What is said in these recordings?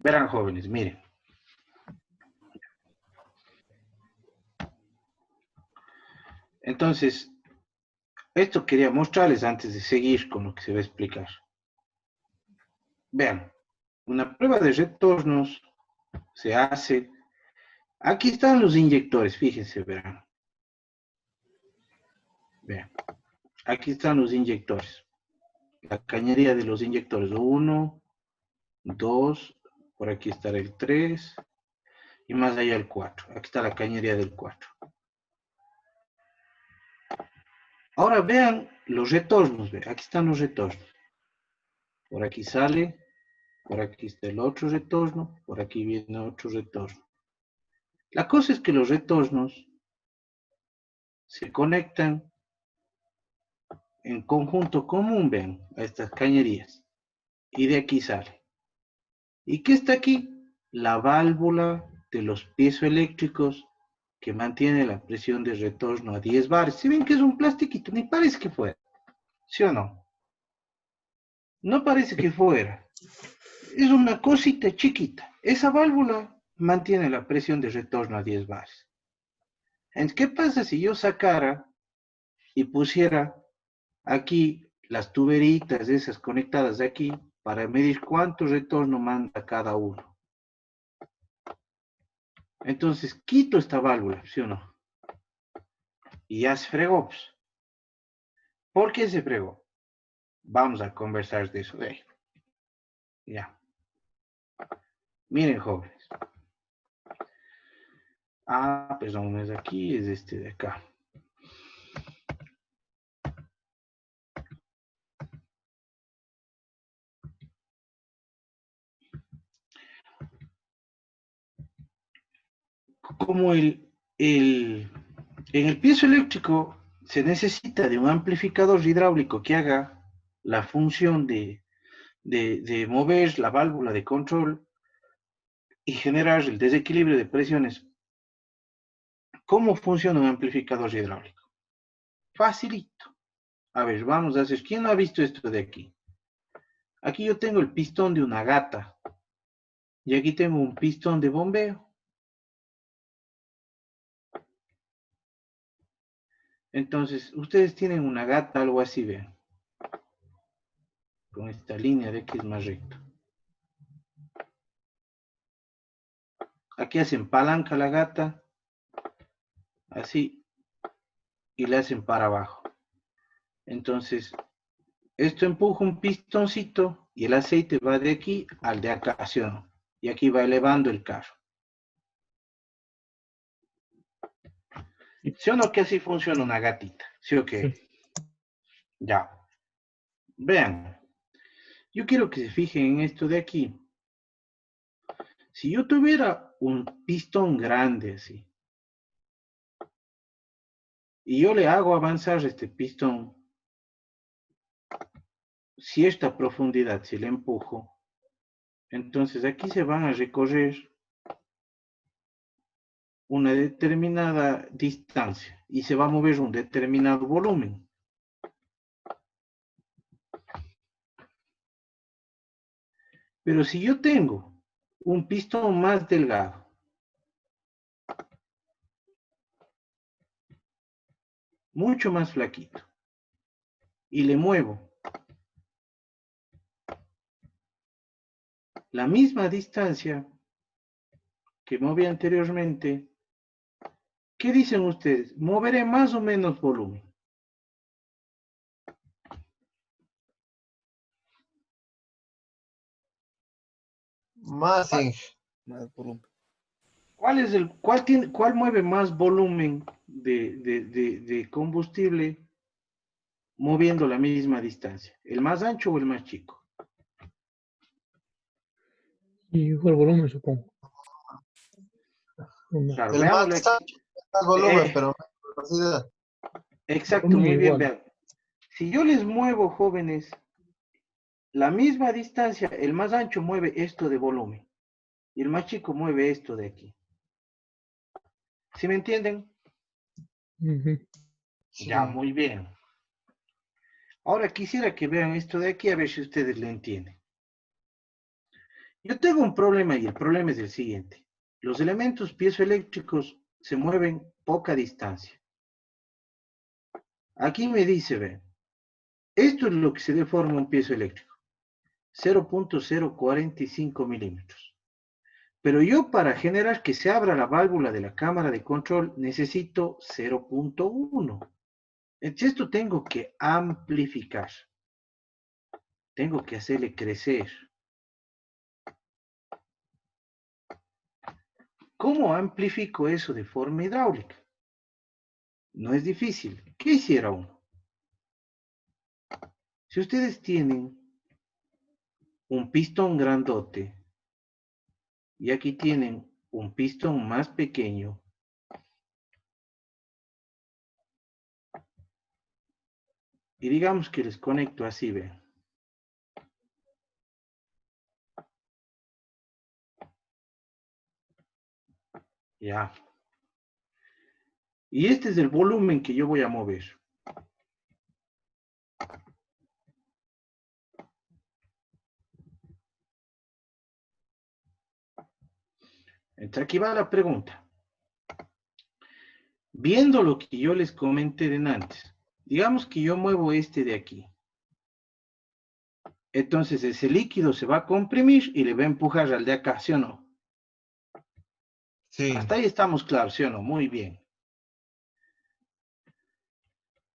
Verán, jóvenes, miren. Entonces, esto quería mostrarles antes de seguir con lo que se va a explicar. Vean, una prueba de retornos se hace. Aquí están los inyectores, fíjense, verán. Vean, aquí están los inyectores. La cañería de los inyectores. 1, 2, por aquí estará el 3 y más allá el 4. Aquí está la cañería del 4. Ahora vean los retornos. Vean. Aquí están los retornos. Por aquí sale, por aquí está el otro retorno, por aquí viene otro retorno. La cosa es que los retornos se conectan en conjunto común, ven, a estas cañerías. Y de aquí sale. ¿Y qué está aquí? La válvula de los piezoeléctricos que mantiene la presión de retorno a 10 bares. Si ven que es un plastiquito, ni parece que fuera. ¿Sí o no? No parece que fuera. Es una cosita chiquita. Esa válvula mantiene la presión de retorno a 10 bares. Entonces, ¿qué pasa si yo sacara y pusiera aquí las tuberitas esas conectadas de aquí para medir cuánto retorno manda cada uno? Entonces, quito esta válvula, ¿sí o no? Y ya se fregó. Pues. ¿Por qué se fregó? Vamos a conversar de eso. Ya. Miren, jóvenes. Ah, perdón, no es aquí, es este de acá. Como en el piezoeléctrico se necesita de un amplificador hidráulico que haga la función de mover la válvula de control y generar el desequilibrio de presiones. ¿Cómo funciona un amplificador hidráulico? Facilito. A ver, vamos a hacer. ¿Quién no ha visto esto de aquí? Aquí yo tengo el pistón de una gata. Y aquí tengo un pistón de bombeo. Entonces, ustedes tienen una gata, algo así, vean. Con esta línea de aquí es más recto. Aquí hacen palanca la gata. Así. Y le hacen para abajo. Entonces, esto empuja un pistoncito y el aceite va de aquí al de acá, ¿sí o no? Y aquí va elevando el carro. ¿Sí o no que así funciona una gatita? ¿Sí o qué? Sí. Ya. Vean. Yo quiero que se fijen en esto de aquí. Si yo tuviera un pistón grande así, y yo le hago avanzar este pistón, si esta profundidad, si le empujo, entonces aquí se van a recorrer una determinada distancia y se va a mover un determinado volumen. Pero si yo tengo un pistón más delgado, mucho más flaquito, y le muevo la misma distancia que moví anteriormente, ¿qué dicen ustedes? ¿Moveré más o menos volumen? Más, Más volumen. ¿Cuál mueve más volumen de combustible moviendo la misma distancia? ¿El más ancho o el más chico? Y igual volumen, supongo. Claro, el veámoslo más aquí. ancho, más volumen, pero menos velocidad. Exacto, Volumen muy bien, igual. vean. Si yo les muevo, jóvenes, la misma distancia, el más ancho mueve esto de volumen y el más chico mueve esto de aquí. ¿Sí me entienden? Ujú. Ya, Sí. muy bien. Ahora quisiera que vean esto de aquí a ver si ustedes lo entienden. Yo tengo un problema y el problema es el siguiente. Los elementos piezoeléctricos se mueven poca distancia. Aquí me dice, ven, esto es lo que se deforma un piezoeléctrico. 0.045 milímetros. Pero yo para generar que se abra la válvula de la cámara de control necesito 0.1. Entonces esto tengo que amplificar. Tengo que hacerle crecer. ¿Cómo amplifico eso de forma hidráulica? No es difícil. ¿Qué hiciera uno? Si ustedes tienen un pistón grandote y aquí tienen un pistón más pequeño, y digamos que les conecto así, vean. Ya. Y este es el volumen que yo voy a mover. Entonces aquí va la pregunta. Viendo lo que yo les comenté de antes, digamos que yo muevo este de aquí. Entonces ese líquido se va a comprimir y le va a empujar al de acá, ¿sí o no? Sí. Hasta ahí estamos claros, ¿sí o no? Muy bien.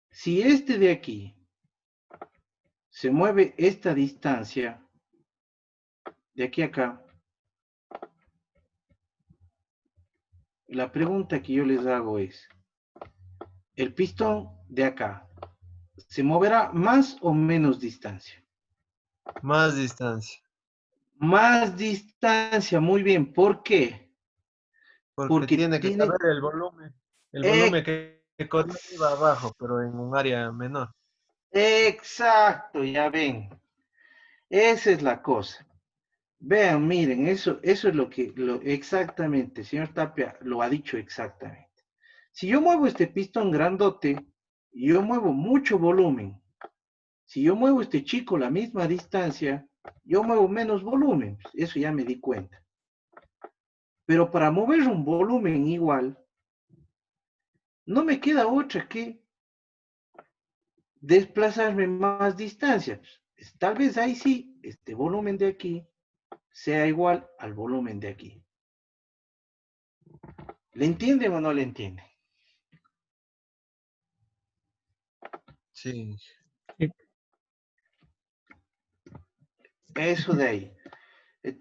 Si este de aquí se mueve esta distancia, de aquí a acá, la pregunta que yo les hago es, ¿el pistón de acá se moverá más o menos distancia? Más distancia. Más distancia, muy bien. ¿Por qué? Porque Porque tiene que tiene... saber el volumen. El volumen que corre arriba abajo, pero en un área menor. Exacto, ya ven. Esa es la cosa. Vean, miren, eso es exactamente, señor Tapia lo ha dicho exactamente. Si yo muevo este pistón grandote, yo muevo mucho volumen. Si yo muevo este chico la misma distancia, yo muevo menos volumen. Eso ya me di cuenta. Pero para mover un volumen igual, no me queda otra que desplazarme más distancia. Tal vez ahí sí, este volumen de aquí sea igual al volumen de aquí. ¿Le entienden o no le entienden? Sí. Sí. Eso de ahí.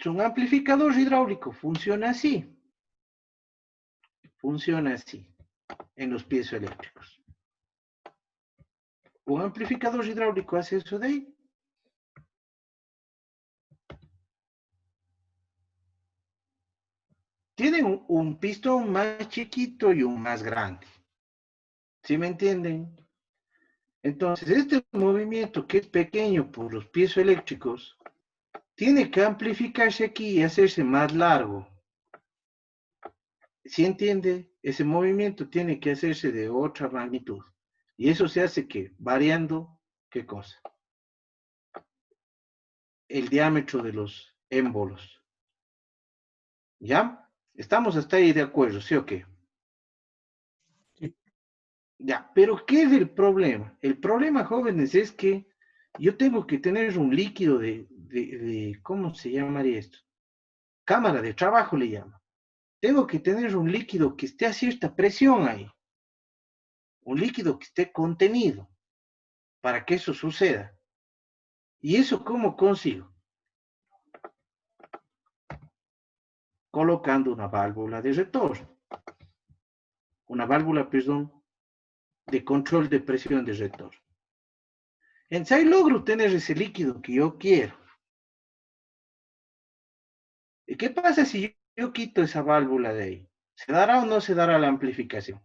Un amplificador hidráulico funciona así. Funciona así en los piezoeléctricos. Un amplificador hidráulico hace eso de ahí. Tienen un pistón más chiquito y un más grande. ¿Sí me entienden? Entonces, este movimiento que es pequeño por los piezoeléctricos tiene que amplificarse aquí y hacerse más largo. ¿Sí entiende? Ese movimiento tiene que hacerse de otra magnitud. Y eso se hace que variando, ¿qué cosa? El diámetro de los émbolos. ¿Ya? Estamos hasta ahí de acuerdo, ¿sí o qué? Sí. Ya, pero ¿qué es el problema? El problema, jóvenes, es que yo tengo que tener un líquido ¿cómo se llamaría esto? Cámara de trabajo le llama. Tengo que tener un líquido que esté a cierta presión ahí. Un líquido que esté contenido para que eso suceda. ¿Y eso cómo consigo? Colocando una válvula de retorno. Una válvula, perdón, de control de presión de retorno. Entonces ahí logro tener ese líquido que yo quiero. ¿Y qué pasa si yo quito esa válvula de ahí? ¿Se dará o no se dará la amplificación?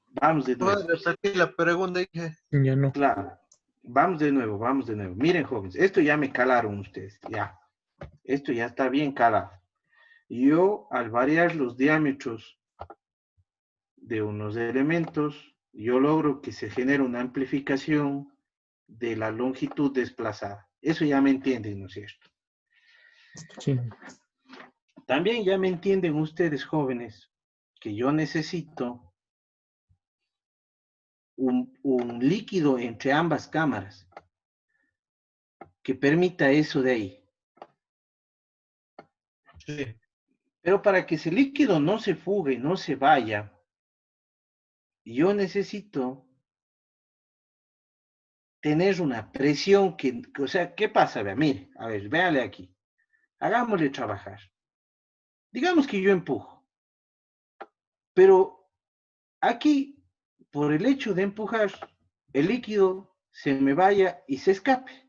Vamos de nuevo. ¿Puedes repetir la pregunta? Dije. Ya no. Claro. Vamos de nuevo, vamos de nuevo. Miren, jóvenes, esto ya me calaron ustedes, ya. Esto ya está bien calado. Yo, al variar los diámetros de unos elementos, yo logro que se genere una amplificación de la longitud desplazada. Eso ya me entienden, ¿no es cierto? Sí. También ya me entienden ustedes, jóvenes, que yo necesito un líquido entre ambas cámaras que permita eso de ahí. Sí. Pero para que ese líquido no se fugue, no se vaya, yo necesito tener una presión o sea, ¿qué pasa? Vea, mire, a ver, véale aquí. Hagámosle trabajar. Digamos que yo empujo, pero aquí, por el hecho de empujar, el líquido se me vaya y se escape.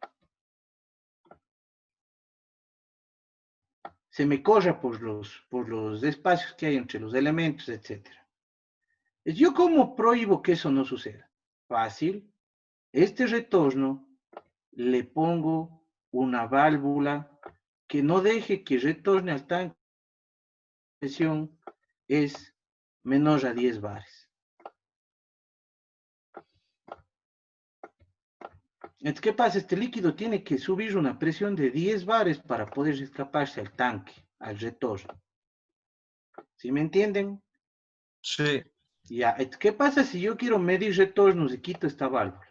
Se me corra por los espacios que hay entre los elementos, etc. ¿Yo cómo prohíbo que eso no suceda? Fácil. Este retorno le pongo una válvula que no deje que retorne al tanque de presión es menor a 10 bares. Entonces, ¿qué pasa? Este líquido tiene que subir una presión de 10 bares para poder escaparse al tanque, al retorno. ¿Sí me entienden? Sí. Ya, ¿qué pasa si yo quiero medir retornos y quito esta válvula?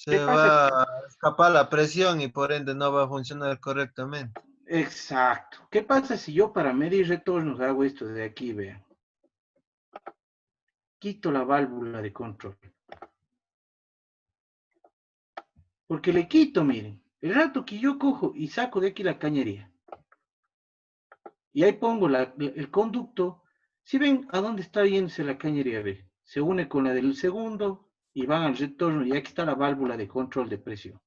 ¿Qué Se pasa? va a escapar la presión y por ende no va a funcionar correctamente. Exacto. ¿Qué pasa si yo para medir retornos hago esto de aquí, vean? Quito la válvula de control. Porque le quito, miren. El rato que yo cojo y saco de aquí la cañería. Y ahí pongo el conducto. Si ven a dónde está yéndose la cañería, ve. Se une con la del segundo y van al retorno y aquí está la válvula de control de presión.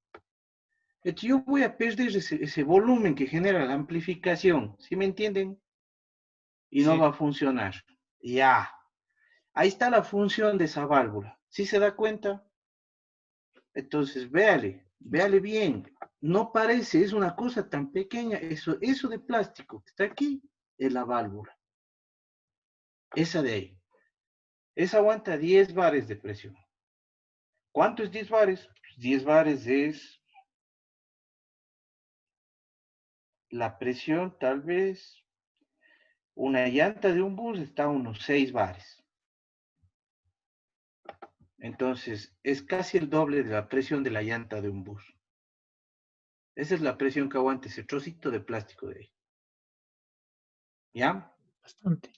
Entonces yo voy a perder ese volumen que genera la amplificación. ¿Sí me entienden? Y no Sí. va a funcionar. Ya. Ahí está la función de esa válvula. ¿Sí se da cuenta? Entonces, véale bien. No parece, es una cosa tan pequeña. Eso de plástico que está aquí es la válvula. Esa de ahí. Esa aguanta 10 bares de presión. ¿Cuánto es 10 bares? Pues 10 bares es la presión, tal vez. Una llanta de un bus está a unos 6 bares. Entonces, es casi el doble de la presión de la llanta de un bus. Esa es la presión que aguanta ese trocito de plástico de ahí. ¿Ya? Bastante.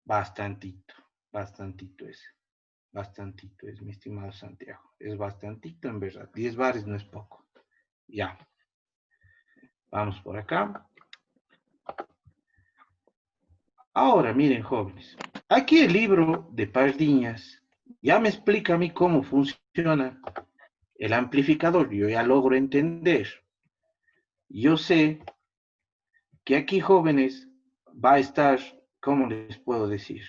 Bastantito, bastantito es, mi estimado Santiago. Es bastantito en verdad. 10 bares no es poco. Ya. Vamos por acá. Ahora, miren, jóvenes. Aquí el libro de Pardiñas ya me explica a mí cómo funciona el amplificador. Yo ya logro entender. Yo sé que aquí, jóvenes, va a estar, ¿cómo les puedo decir?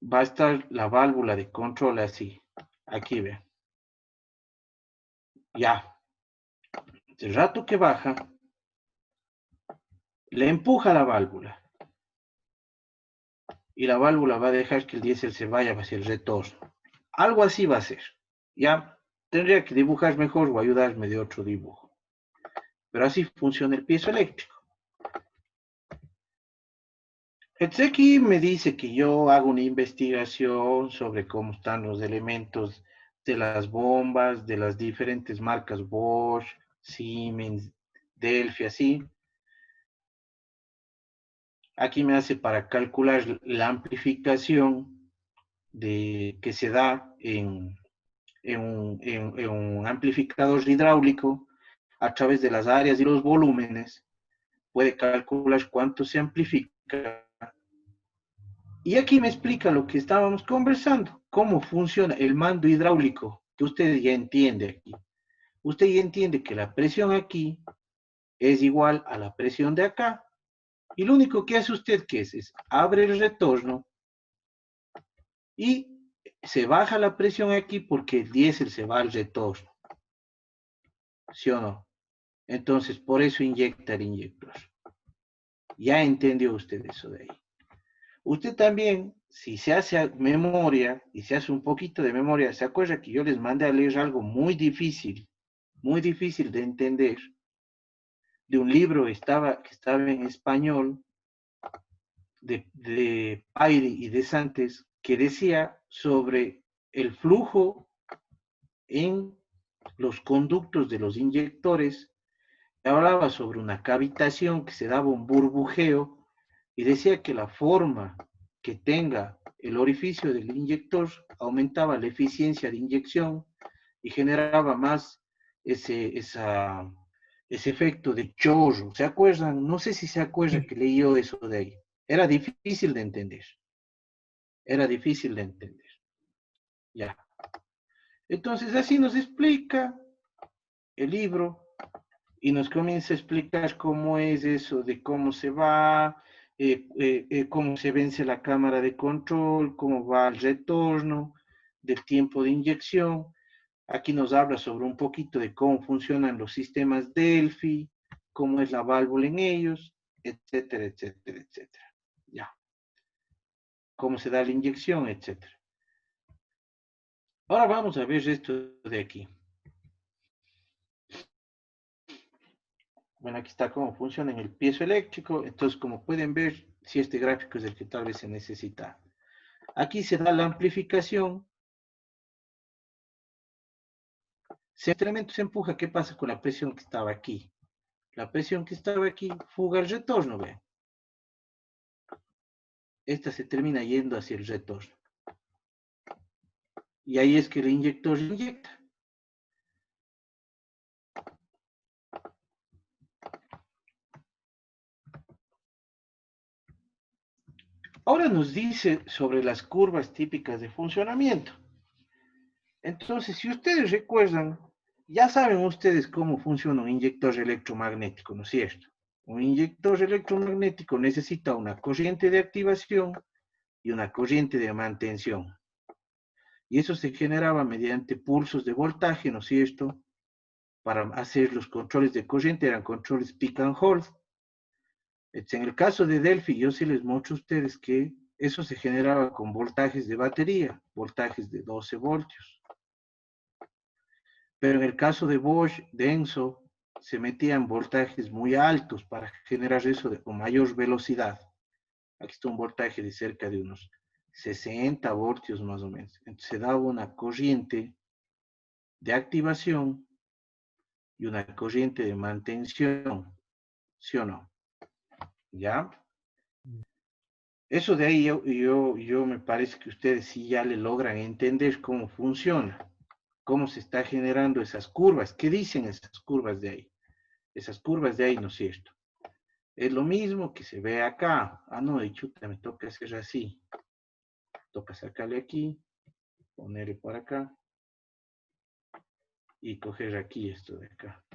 Va a estar la válvula de control así. Aquí vean. Ya. El rato que baja, le empuja la válvula. Y la válvula va a dejar que el diésel se vaya hacia el retorno. Algo así va a ser. Ya. Tendría que dibujar mejor o ayudarme de otro dibujo. Pero así funciona el piezo eléctrico. Entonces aquí me dice que yo hago una investigación sobre cómo están los elementos de las bombas, de las diferentes marcas Bosch, Siemens, Delphi, así. Aquí me hace para calcular la amplificación que se da en un amplificador hidráulico a través de las áreas y los volúmenes. Puede calcular cuánto se amplifica. Y aquí me explica lo que estábamos conversando, cómo funciona el mando hidráulico, que usted ya entiende aquí. Usted ya entiende que la presión aquí es igual a la presión de acá. Y lo único que hace usted, ¿qué es? Abre el retorno y se baja la presión aquí porque el diésel se va al retorno. ¿Sí o no? Entonces, por eso inyecta el inyector. Ya entendió usted eso de ahí. Usted también si se hace memoria y se hace un poquito de memoria, ¿se acuerda que yo les mandé a leer algo muy difícil de entender, de un libro que estaba en español, de Pairi y de Santos, que decía sobre el flujo en los conductos de los inyectores? Hablaba sobre una cavitación que se daba un burbujeo y decía que la forma que tenga el orificio del inyector aumentaba la eficiencia de inyección y generaba más ese efecto de chorro. ¿Se acuerdan? No sé si se acuerdan que leyó eso de ahí. Era difícil de entender. Era difícil de entender. Ya. Entonces así nos explica el libro y nos comienza a explicar cómo es eso, de cómo se va, cómo se vence la cámara de control, cómo va el retorno, del tiempo de inyección. Aquí nos habla sobre un poquito de cómo funcionan los sistemas Delphi, cómo es la válvula en ellos, etcétera, etcétera, etcétera. Ya. Cómo se da la inyección, etcétera. Ahora vamos a ver esto de aquí. Bueno, aquí está cómo funciona en el piezoeléctrico. Entonces, como pueden ver, si este gráfico es el que tal vez se necesita. Aquí se da la amplificación. Si el instrumento se empuja, ¿qué pasa con la presión que estaba aquí? La presión que estaba aquí fuga el retorno, vean. Esta se termina yendo hacia el retorno. Y ahí es que el inyector inyecta. Ahora nos dice sobre las curvas típicas de funcionamiento. Entonces, si ustedes recuerdan, ya saben ustedes cómo funciona un inyector electromagnético, ¿no es cierto? Un inyector electromagnético necesita una corriente de activación y una corriente de mantención. Y eso se generaba mediante pulsos de voltaje, ¿no es cierto? Para hacer los controles de corriente eran controles pick and hold. En el caso de Delphi, yo sí les muestro a ustedes que eso se generaba con voltajes de batería, voltajes de 12 voltios. Pero en el caso de Bosch, de Enso, se metían voltajes muy altos para generar eso con mayor velocidad. Aquí está un voltaje de cerca de unos 60 voltios más o menos. Entonces se daba una corriente de activación y una corriente de mantención, ¿sí o no? ¿Ya? Eso de ahí yo me parece que ustedes sí ya le logran entender cómo funciona, cómo se está generando esas curvas. ¿Qué dicen esas curvas de ahí? Esas curvas de ahí, ¿no es cierto? Es lo mismo que se ve acá. Ah, no, de chuta, me toca hacer así. Toca sacarle aquí, ponerle por acá y coger aquí esto de acá.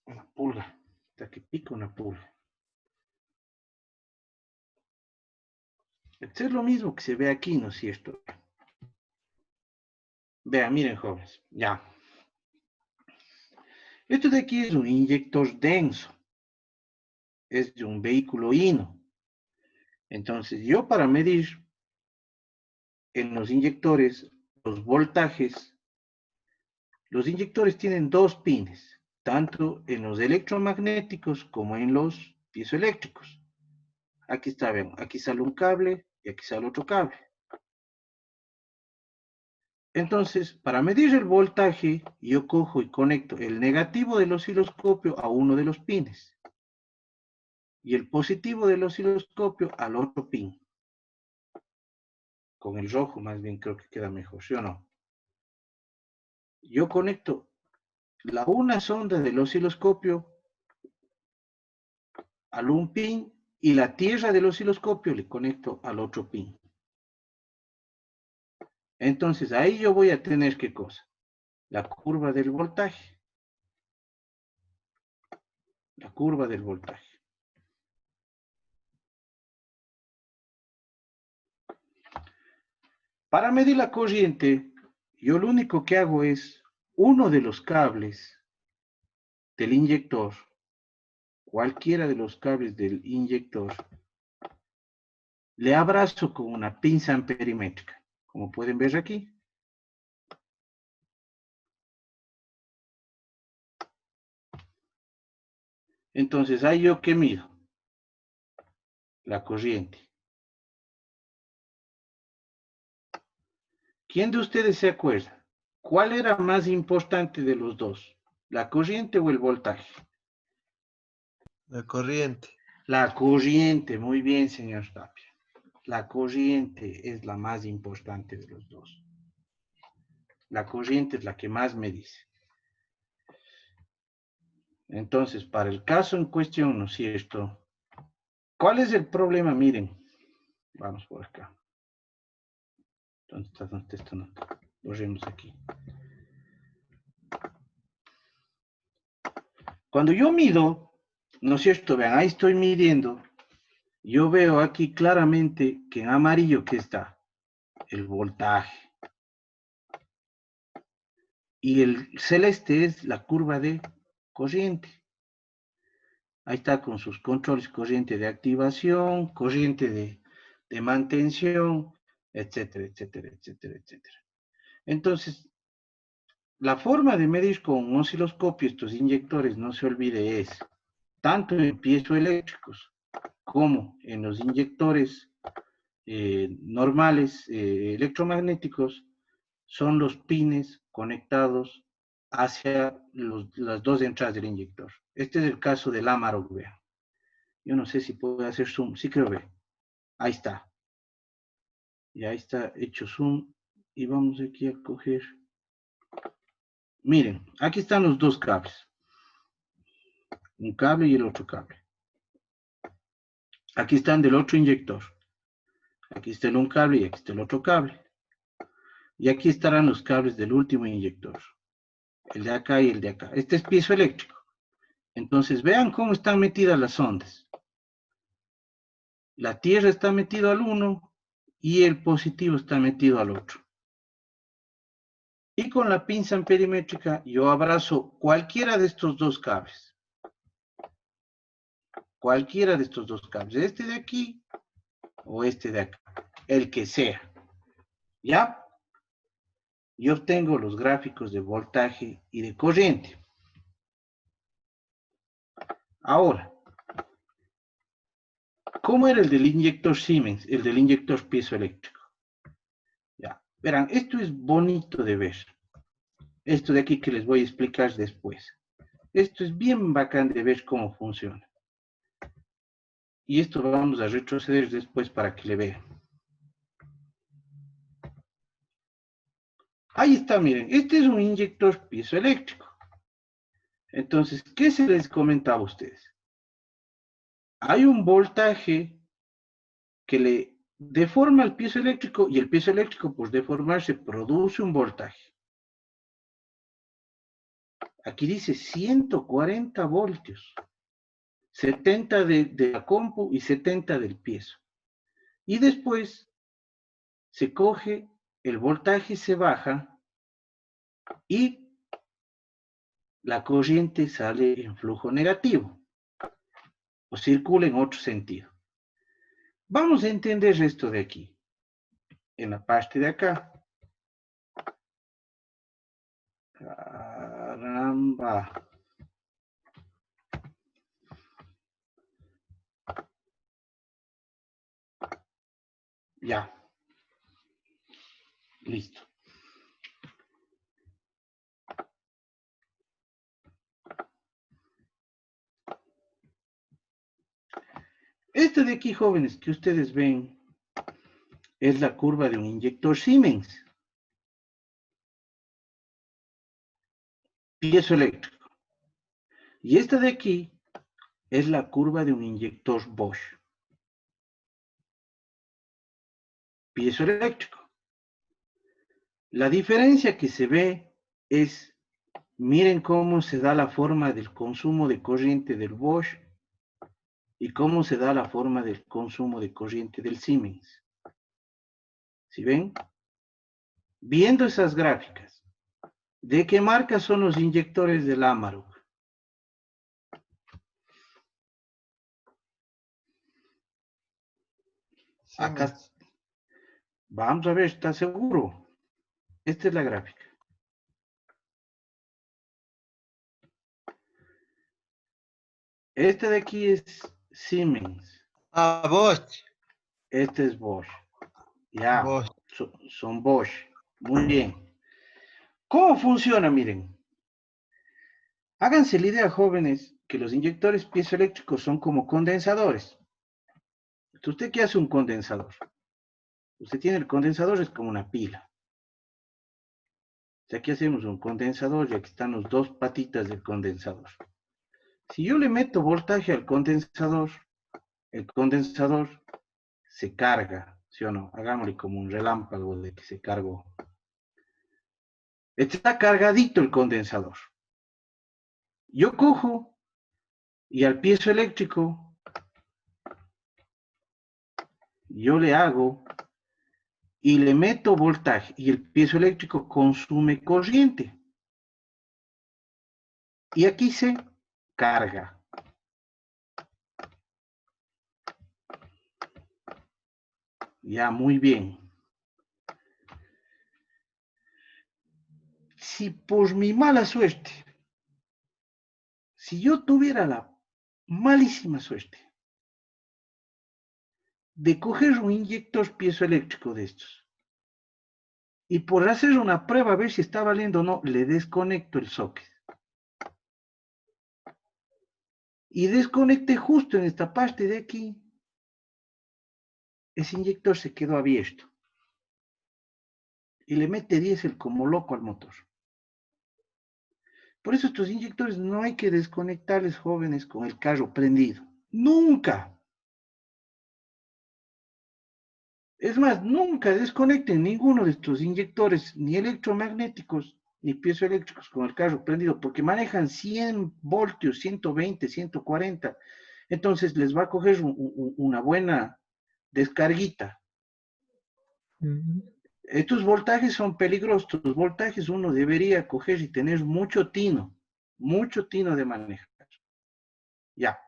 Una pulga. Hasta que pica una pulga. Esto es lo mismo que se ve aquí, ¿no es cierto? Vean, miren, jóvenes. Ya. Esto de aquí es un inyector denso. Es de un vehículo hino. Entonces, yo para medir en los inyectores los voltajes, los inyectores tienen dos pines, tanto en los electromagnéticos como en los piezoeléctricos. Aquí está, ven, aquí sale un cable y aquí sale otro cable. Entonces, para medir el voltaje, yo cojo y conecto el negativo del osciloscopio a uno de los pines y el positivo del osciloscopio al otro pin. Con el rojo más bien creo que queda mejor, ¿sí o no? Yo conecto una sonda del osciloscopio al un pin y la tierra del osciloscopio le conecto al otro pin. Entonces ahí yo voy a tener ¿qué cosa? La curva del voltaje. La curva del voltaje. Para medir la corriente, yo lo único que hago es uno de los cables del inyector, cualquiera de los cables del inyector, le abrazo con una pinza amperimétrica, como pueden ver aquí. Entonces, ahí yo ¿qué mido? La corriente. ¿Quién de ustedes se acuerda? ¿Cuál era más importante de los dos? ¿La corriente o el voltaje? La corriente. La corriente, muy bien, señor Tapia. La corriente es la más importante de los dos. La corriente es la que más me dice. Entonces, para el caso en cuestión, ¿no es cierto? ¿Cuál es el problema? Miren, vamos por acá. ¿Dónde está esta nota? Borremos aquí. Cuando yo mido, ¿no es cierto? Vean, ahí estoy midiendo. Yo veo aquí claramente que en amarillo, ¿qué está? El voltaje. Y el celeste es la curva de corriente. Ahí está con sus controles, corriente de activación, corriente de mantención, etcétera, etcétera, etcétera, etcétera. Entonces, la forma de medir con un osciloscopio estos inyectores, no se olvide, es tanto en piezoeléctricos como en los inyectores normales electromagnéticos, son los pines conectados hacia las dos entradas del inyector. Este es el caso del Amarok, vean. Yo no sé si puedo hacer zoom, sí creo que ahí está. Y ahí está hecho zoom. Y vamos aquí a coger. Miren, aquí están los dos cables. Un cable y el otro cable. Aquí están del otro inyector. Aquí está el un cable y aquí está el otro cable. Y aquí estarán los cables del último inyector. El de acá y el de acá. Este es piezoeléctrico. Entonces, vean cómo están metidas las ondas. La tierra está metido al uno y el positivo está metido al otro. Y con la pinza amperimétrica yo abrazo cualquiera de estos dos cables. Cualquiera de estos dos cables. Este de aquí o este de acá. El que sea. ¿Ya? Y obtengo los gráficos de voltaje y de corriente. Ahora, ¿cómo era el del inyector Siemens? El del inyector piezoeléctrico. Ya. Verán, esto es bonito de ver. Esto de aquí que les voy a explicar después. Esto es bien bacán de ver cómo funciona. Y esto vamos a retroceder después para que le vean. Ahí está, miren. Este es un inyector piezoeléctrico. Entonces, ¿qué se les comentaba a ustedes? Hay un voltaje que le deforma el piezoeléctrico y el piezoeléctrico, por deformarse, produce un voltaje. Aquí dice 140 voltios. 70 de la compu y 70 del piezo. Y después se coge, el voltaje se baja y la corriente sale en flujo negativo o circula en otro sentido. Vamos a entender esto de aquí, en la parte de acá. Caramba. Ya. Listo. Este de aquí, jóvenes, que ustedes ven, es la curva de un inyector Siemens. Piezoeléctrico. Y esta de aquí es la curva de un inyector Bosch. Piezoeléctrico. La diferencia que se ve es, miren cómo se da la forma del consumo de corriente del Bosch y cómo se da la forma del consumo de corriente del Siemens. ¿Sí ven? Viendo esas gráficas, ¿de qué marca son los inyectores del Amarok? Acá, Siemens. vamos a ver, ¿está seguro? Esta es la gráfica. Este de aquí es Siemens. Ah, Bosch. Este es Bosch. Ya, Bosch. son Bosch. Muy bien. ¿Cómo funciona? Miren. Háganse la idea, jóvenes, que los inyectores piezoeléctricos son como condensadores. ¿Usted qué hace un condensador? Usted tiene el condensador, es como una pila. O sea, aquí hacemos un condensador y aquí están los dos patitas del condensador. Si yo le meto voltaje al condensador, el condensador se carga, ¿sí o no? Hagámosle como un relámpago de que se cargó. Está cargadito el condensador. Yo cojo y al piezoeléctrico yo le hago y le meto voltaje y el piezoeléctrico consume corriente. Y aquí se carga. Ya, muy bien. Si por mi mala suerte, si yo tuviera la malísima suerte de coger un inyector piezoeléctrico de estos y por hacer una prueba a ver si está valiendo o no, le desconecto el socket. Y desconecté justo en esta parte de aquí, ese inyector se quedó abierto. Y le mete diésel como loco al motor. Por eso estos inyectores no hay que desconectarles, jóvenes, con el carro prendido. Nunca. Es más, nunca desconecten ninguno de estos inyectores, ni electromagnéticos, ni piezoeléctricos con el carro prendido, porque manejan 100 voltios, 120, 140. Entonces les va a coger una buena descarguita. Estos voltajes son peligrosos. Estos voltajes uno debería coger y tener mucho tino de manejar. Ya.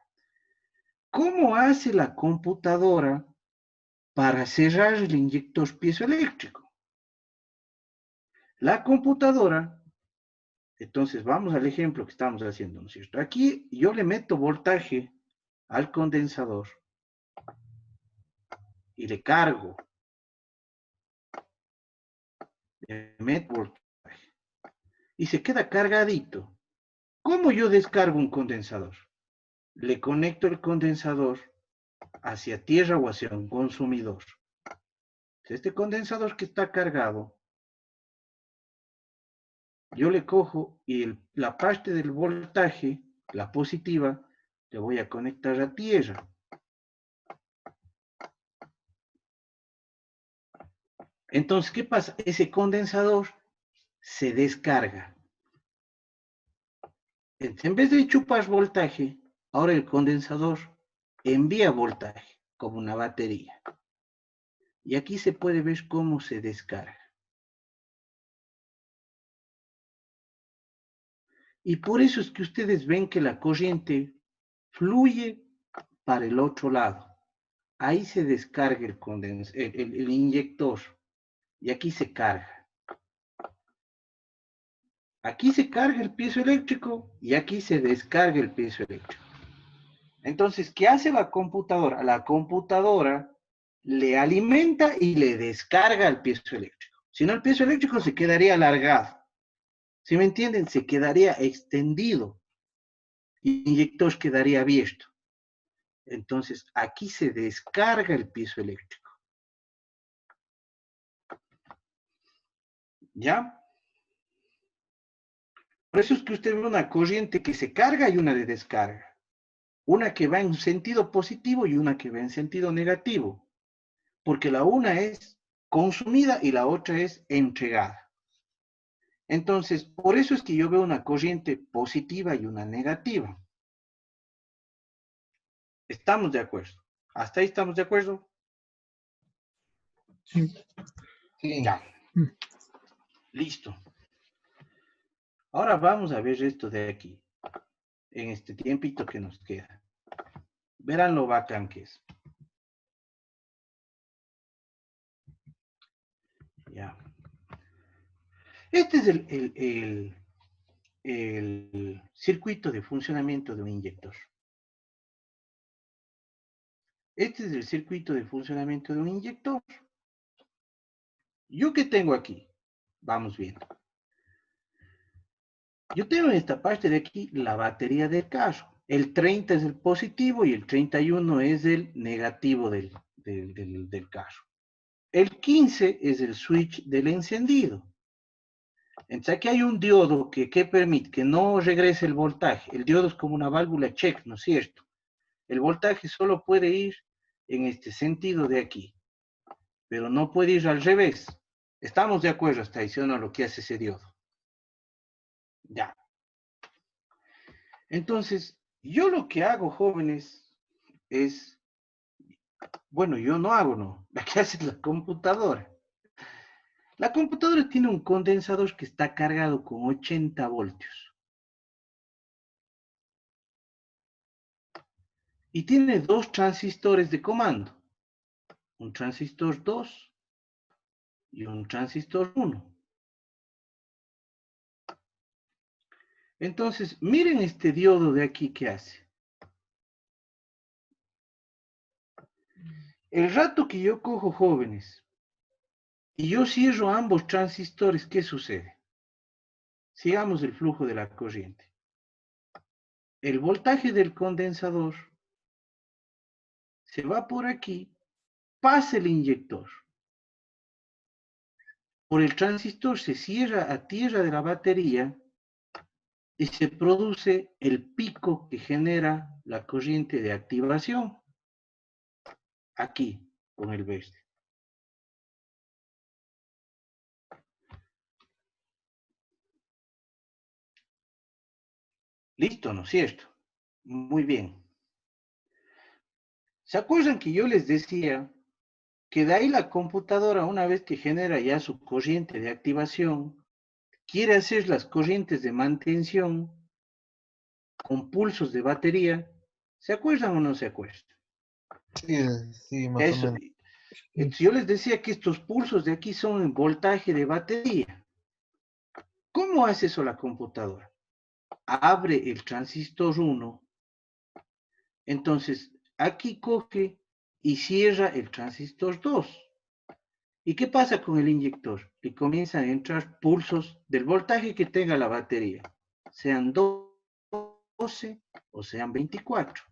¿Cómo hace la computadora para cerrar el inyector piezoeléctrico? La computadora, entonces vamos al ejemplo que estamos haciendo, ¿no es cierto? Aquí yo le meto voltaje al condensador y le cargo. Le meto voltaje y se queda cargadito. ¿Cómo yo descargo un condensador? Le conecto el condensador hacia tierra o hacia un consumidor. Este condensador que está cargado, yo le cojo y la parte del voltaje, la positiva, le voy a conectar a tierra. Entonces, ¿qué pasa? Ese condensador se descarga. En vez de chupar voltaje, ahora el condensador envía voltaje como una batería. Y aquí se puede ver cómo se descarga. Y por eso es que ustedes ven que la corriente fluye para el otro lado. Ahí se descarga el inyector y aquí se carga. Aquí se carga el piezoeléctrico y aquí se descarga el piezoeléctrico. Entonces, ¿qué hace la computadora? La computadora le alimenta y le descarga el piezoeléctrico. Si no, el piezoeléctrico se quedaría alargado. ¿Sí me entienden? Se quedaría extendido. Y el inyector quedaría abierto. Entonces, aquí se descarga el piezoeléctrico. ¿Ya? Por eso es que usted ve una corriente que se carga y una de descarga. Una que va en sentido positivo y una que va en sentido negativo. Porque la una es consumida y la otra es entregada. Entonces, por eso es que yo veo una corriente positiva y una negativa. ¿Estamos de acuerdo? ¿Hasta ahí estamos de acuerdo? Sí. Sí. Ya. Listo. Ahora vamos a ver esto de aquí, en este tiempito que nos queda. Verán lo bacán que es. Ya. Este es el circuito de funcionamiento de un inyector. Este es el circuito de funcionamiento de un inyector. ¿Yo qué tengo aquí? Vamos viendo. Yo tengo en esta parte de aquí la batería del carro. El 30 es el positivo y el 31 es el negativo del carro. El 15 es el switch del encendido. Entonces aquí hay un diodo que permite que no regrese el voltaje. El diodo es como una válvula check, ¿no es cierto? El voltaje solo puede ir en este sentido de aquí, pero no puede ir al revés. ¿Estamos de acuerdo hasta ahí, sí o no, lo que hace ese diodo? Ya. Entonces, yo lo que hago, jóvenes, es, bueno, yo no hago, no, la que hace la computadora. La computadora tiene un condensador que está cargado con 80 voltios. Y tiene dos transistores de comando. Un transistor 2 y un transistor 1. Entonces, miren este diodo de aquí que hace. El rato que yo cojo, jóvenes, y yo cierro ambos transistores, ¿qué sucede? Sigamos el flujo de la corriente. El voltaje del condensador se va por aquí, pasa el inyector. Por el transistor se cierra a tierra de la batería y se produce el pico que genera la corriente de activación. Aquí, con el verde. Listo, ¿no es cierto? Muy bien. ¿Se acuerdan que yo les decía que de ahí la computadora, una vez que genera ya su corriente de activación, quiere hacer las corrientes de mantención con pulsos de batería? ¿Se acuerdan o no se acuerdan? Sí, sí, más o Eso. menos. Sí. Yo les decía que estos pulsos de aquí son en voltaje de batería. ¿Cómo hace eso la computadora? Abre el transistor 1, entonces aquí coge y cierra el transistor 2. ¿Y qué pasa con el inyector? Le comienzan a entrar pulsos del voltaje que tenga la batería, sean 12 o sean 24.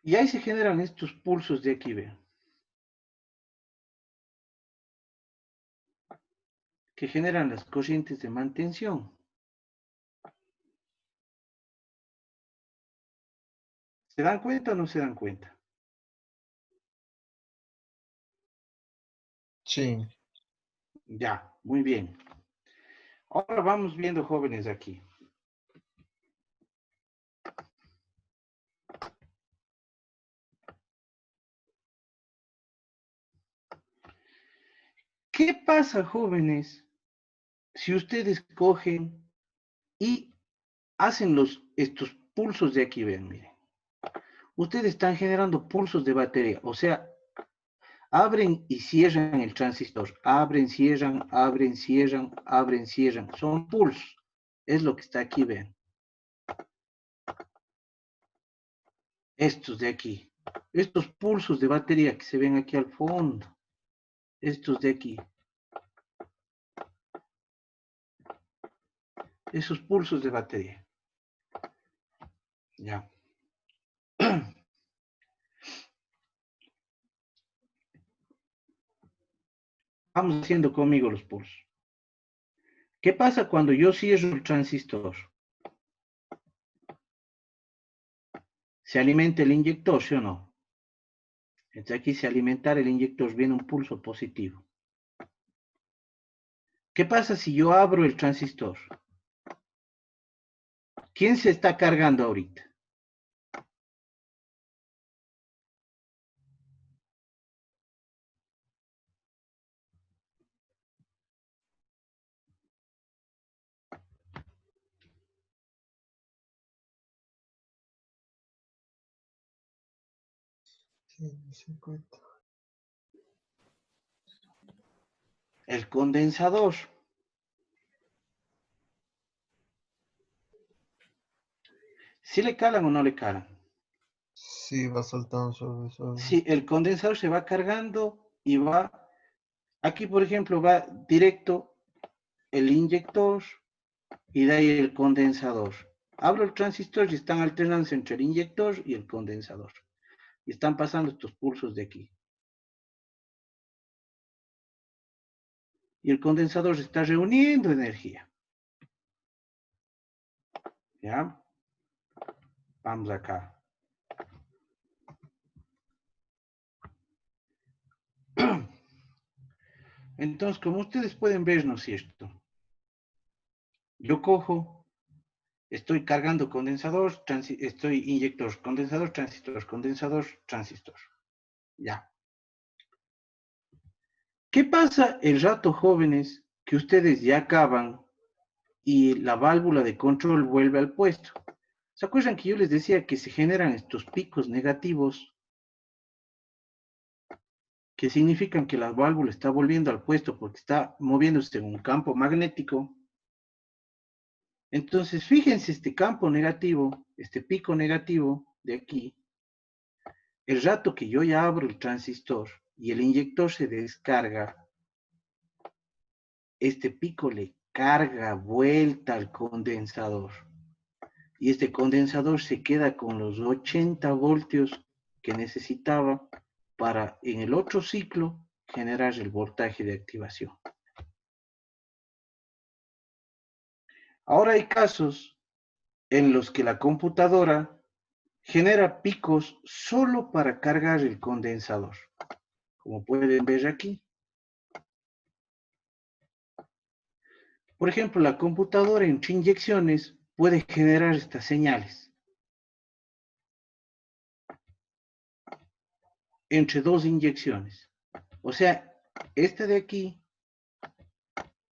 Y ahí se generan estos pulsos de aquí, vean, que generan las corrientes de mantención. ¿Se dan cuenta o no se dan cuenta? Sí, Ya, muy bien. Ahora vamos viendo, jóvenes, aquí. ¿Qué pasa, jóvenes, si ustedes cogen y hacen estos pulsos de aquí? Vean, miren. Ustedes están generando pulsos de batería, o sea, abren y cierran el transistor, abren, cierran, abren, cierran, abren, cierran. Son pulsos. Es lo que está aquí, vean. Estos de aquí. Estos pulsos de batería que se ven aquí al fondo. Estos de aquí. Esos pulsos de batería. Ya. Vamos haciendo conmigo los pulsos. ¿Qué pasa cuando yo cierro el transistor? Se alimenta el inyector, ¿sí o no? Entonces aquí se alimentar el inyector viene un pulso positivo. ¿Qué pasa si yo abro el transistor? ¿Quién se está cargando ahorita? sí, 50. El condensador. ¿Sí le calan o no le calan? Sí, va saltando sobre. Sí, el condensador se va cargando y va, aquí por ejemplo va directo el inyector y de ahí el condensador. Abro el transistor y están alternándose entre el inyector y el condensador. Y están pasando estos pulsos de aquí. Y el condensador se está reuniendo energía. ¿Ya? Vamos acá. Entonces, como ustedes pueden ver, ¿no es cierto? Yo cojo, estoy cargando condensador, estoy inyector, condensador, transistor. Ya. ¿Qué pasa el rato, jóvenes, que ustedes ya acaban y la válvula de control vuelve al puesto? ¿Se acuerdan que yo les decía que se generan estos picos negativos que significan que la válvula está volviendo al puesto porque está moviéndose en un campo magnético? Entonces, fíjense este campo negativo, este pico negativo de aquí, el rato que yo ya abro el transistor y el inyector se descarga, este pico le carga vuelta al condensador. Y este condensador se queda con los 80 voltios que necesitaba para en el otro ciclo generar el voltaje de activación. Ahora hay casos en los que la computadora genera picos solo para cargar el condensador, como pueden ver aquí. Por ejemplo, la computadora entre inyecciones puede generar estas señales. Entre dos inyecciones. O sea, esta de aquí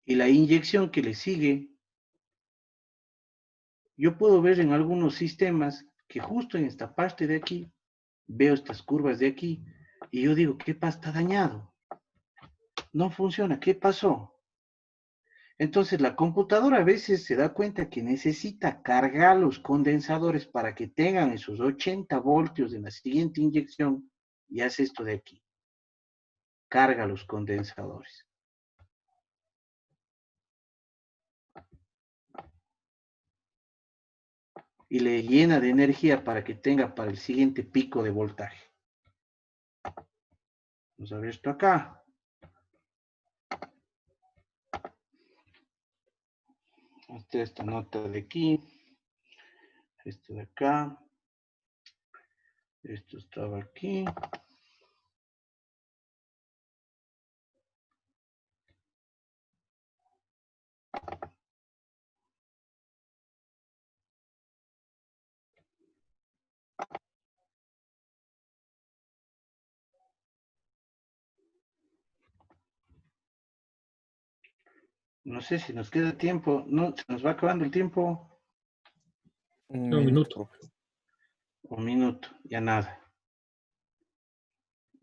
y la inyección que le sigue, yo puedo ver en algunos sistemas que justo en esta parte de aquí, veo estas curvas de aquí, y yo digo, ¿qué pasa? Está dañado. No funciona, ¿qué pasó? Entonces la computadora a veces se da cuenta que necesita cargar los condensadores para que tengan esos 80 voltios en la siguiente inyección, y hace esto de aquí. Carga los condensadores. Y le llena de energía para que tenga para el siguiente pico de voltaje. Vamos a ver esto acá. Esta nota de aquí. Esto de acá. Esto estaba aquí. No sé si nos queda tiempo. No, se nos va acabando el tiempo. Un minuto. Un minuto, ya nada.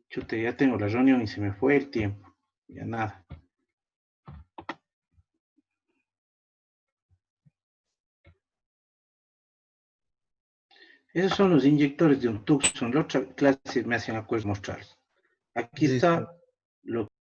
Chute, ya tengo la reunión y se me fue el tiempo. Ya nada. Esos son los inyectores de un Tucson. La otra clase me hacen acuerdos mostrarles. Aquí Listo. está lo